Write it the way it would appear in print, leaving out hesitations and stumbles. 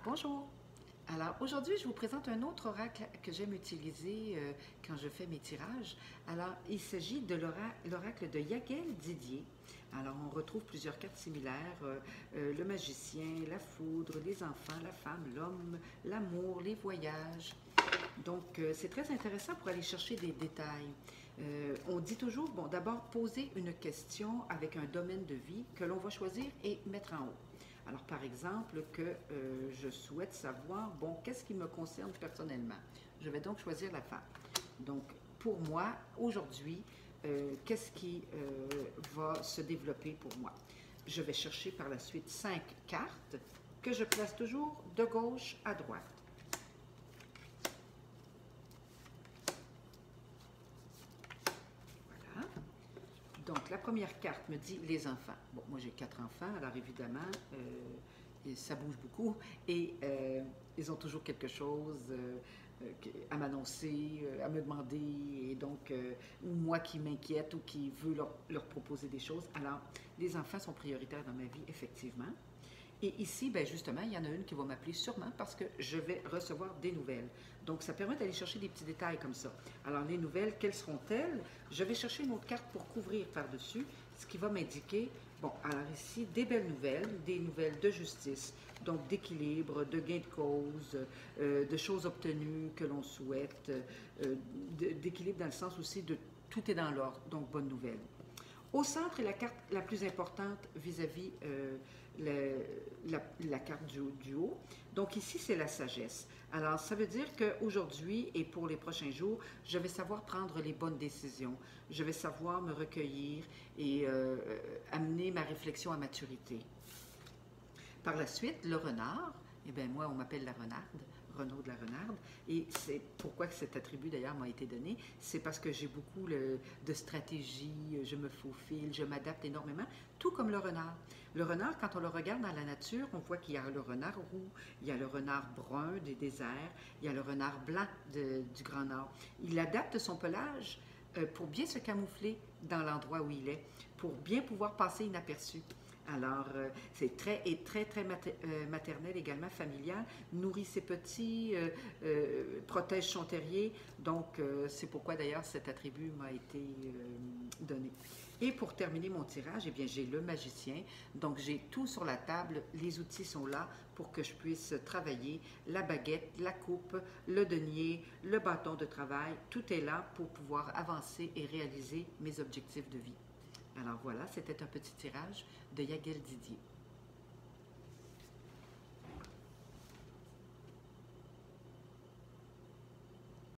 Bonjour! Alors aujourd'hui, je vous présente un autre oracle que j'aime utiliser quand je fais mes tirages. Alors, il s'agit de l'oracle de Yagel Didier. Alors, on retrouve plusieurs cartes similaires, le magicien, la foudre, les enfants, la femme, l'homme, l'amour, les voyages. Donc, c'est très intéressant pour aller chercher des détails. On dit toujours, bon, d'abord, poser une question avec un domaine de vie que l'on va choisir et mettre en haut. Alors, par exemple, que je souhaite savoir, bon, qu'est-ce qui me concerne personnellement? Je vais donc choisir la femme. Donc, pour moi, aujourd'hui, qu'est-ce qui va se développer pour moi? Je vais chercher par la suite 5 cartes que je place toujours de gauche à droite. Voilà. Donc, la première carte me dit les enfants. Bon, moi j'ai 4 enfants, alors évidemment, ça bouge beaucoup et ils ont toujours quelque chose à m'annoncer, à me demander, et donc, ou moi qui m'inquiète ou qui veut leur proposer des choses. Alors, les enfants sont prioritaires dans ma vie, effectivement. Et ici, ben justement, il y en a une qui va m'appeler sûrement parce que je vais recevoir des nouvelles. Donc, ça permet d'aller chercher des petits détails comme ça. Alors, les nouvelles, quelles seront-elles? Je vais chercher une autre carte pour couvrir par-dessus, ce qui va m'indiquer, bon, alors ici, des belles nouvelles, des nouvelles de justice, donc d'équilibre, de gain de cause, de choses obtenues que l'on souhaite, d'équilibre dans le sens aussi de tout est dans l'ordre, donc bonne nouvelle. Au centre est la carte la plus importante vis-à-vis la carte du haut. Donc ici, c'est la sagesse. Alors, ça veut dire qu'aujourd'hui et pour les prochains jours, je vais savoir prendre les bonnes décisions. Je vais savoir me recueillir et amener ma réflexion à maturité. Par la suite, le renard, eh bien moi, on m'appelle la renarde. Renaud de la Renarde. Et c'est pourquoi cet attribut d'ailleurs m'a été donné, c'est parce que j'ai beaucoup de stratégie, je me faufile, je m'adapte énormément, tout comme le renard. Le renard, quand on le regarde dans la nature, on voit qu'il y a le renard roux, il y a le renard brun des déserts, il y a le renard blanc du Grand Nord. Il adapte son pelage pour bien se camoufler dans l'endroit où il est, pour bien pouvoir passer inaperçu. Alors, c'est très maternel également, familial, nourrit ses petits, protège son terrier, donc c'est pourquoi d'ailleurs cet attribut m'a été donné. Et pour terminer mon tirage, eh bien j'ai le magicien, donc j'ai tout sur la table, les outils sont là pour que je puisse travailler, la baguette, la coupe, le denier, le bâton de travail, tout est là pour pouvoir avancer et réaliser mes objectifs de vie. Alors voilà, c'était un petit tirage de Yagel Didier.